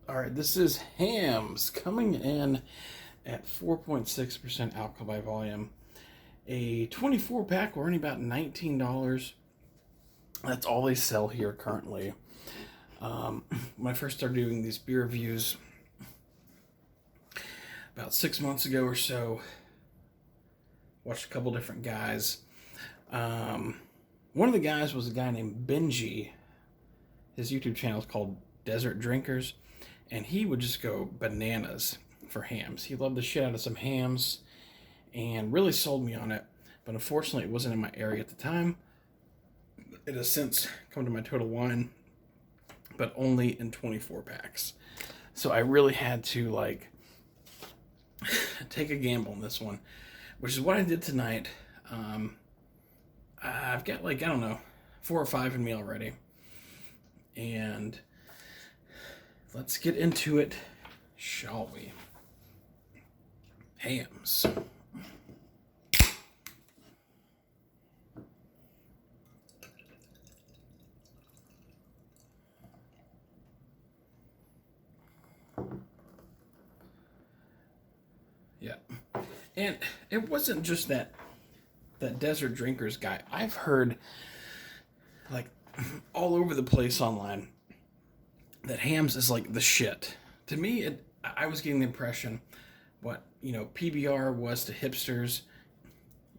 All right, this is Hamm's coming in at 4.6% alcohol by volume. A 24 pack, we're only about $19. That's all they sell here currently. When I first started doing these beer reviews about 6 months ago or so, watched a couple different guys. One of the guys was a guy named Benji. His YouTube channel is called Desert Drinkers, and he would just go bananas for Hamms. He loved the shit out of some Hamms and really sold me on it, but unfortunately it wasn't in my area at the time. It has since come to my Total Wine, but only in 24 packs. So I really had to take a gamble on this one, which is what I did tonight. I've got I don't know, 4 or 5 in me already. And let's get into it, shall we? Hamms. Yeah. And it wasn't just that Desert Drinkers guy. I've heard all over the place online that Hamms is like the shit. To me, I was getting the impression what, PBR was to hipsters,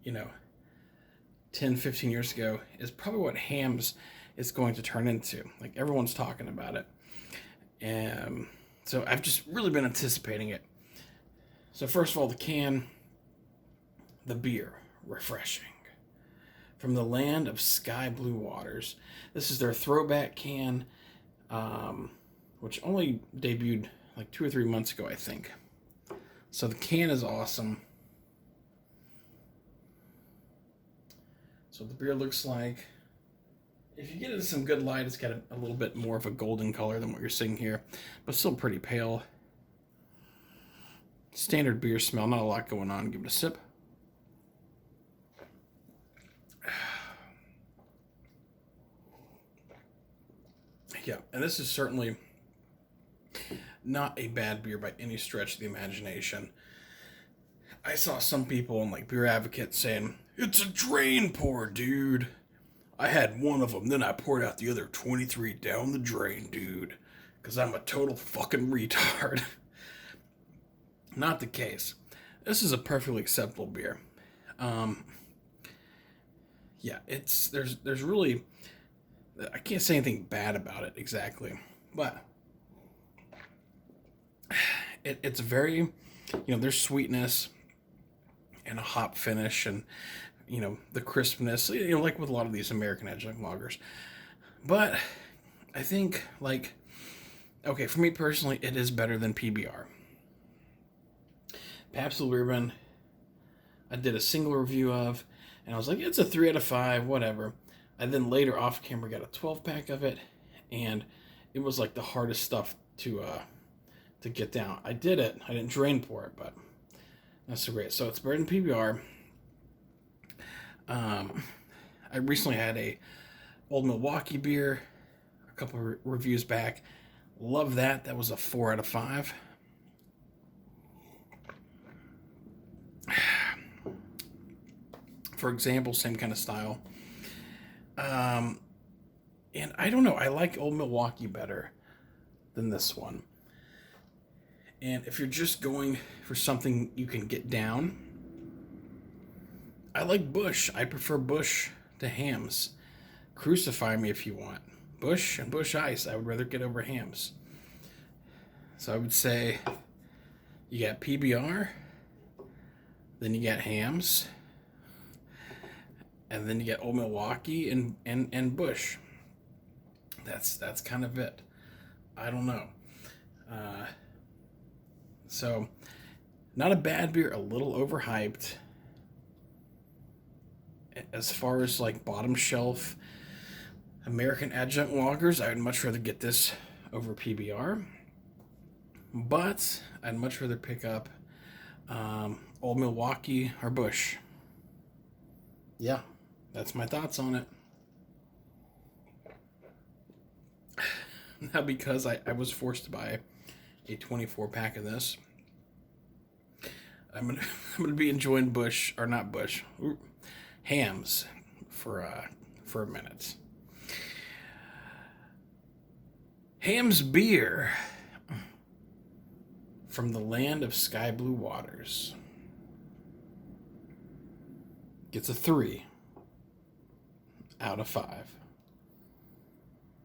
10, 15 years ago is probably what Hamms is going to turn into. Like, everyone's talking about it. And so I've just really been anticipating it. So first of all, the beer, refreshing. From the land of sky blue waters. This is their throwback can, which only debuted like 2 or 3 months ago, I think. So the can is awesome. So the beer looks like, if you get it in some good light, it's got a little bit more of a golden color than what you're seeing here, but still pretty pale. Standard beer smell, not a lot going on. Give it a sip. Yeah, and this is certainly not a bad beer by any stretch of the imagination. I saw some people in Beer Advocate saying, "It's a drain pour, dude. I had one of them, then I poured out the other 23 down the drain, dude. Because I'm a total fucking retard." Not the case. This is a perfectly acceptable beer. Yeah, there's really, I can't say anything bad about it exactly, but it's very, there's sweetness and a hop finish and, the crispness, like with a lot of these American Adjunct Lagers. But I think, okay, for me personally, it is better than PBR. Pabst Blue Ribbon, I did a single review of, and I was like, it's a 3 out of 5, whatever. I then later off camera got a 12 pack of it, and it was like the hardest stuff to get down. I did it. I didn't drain pour it, but not so great. So it's better than PBR. I recently had a Old Milwaukee beer a couple of reviews back. Love that. That was a 4 out of 5. For example, same kind of style. And I don't know, I like Old Milwaukee better than this one. And if you're just going for something you can get down, I like Busch. I prefer Busch to Hamm's. Crucify me if you want. Busch and Busch Ice, I would rather get over Hamm's. So I would say you got PBR, then you got Hamm's, and then you get Old Milwaukee and Busch. That's kind of it. I don't know. So, not a bad beer, a little overhyped. As far as bottom shelf American Adjunct Lagers, I would much rather get this over PBR. But I'd much rather pick up Old Milwaukee or Busch. Yeah, that's my thoughts on it. Now, because I was forced to buy a 24 pack of this, I'm gonna be enjoying Busch, or not Busch, Hamm's for a minute. Hamm's beer from the land of sky blue waters gets a 3 out of 5.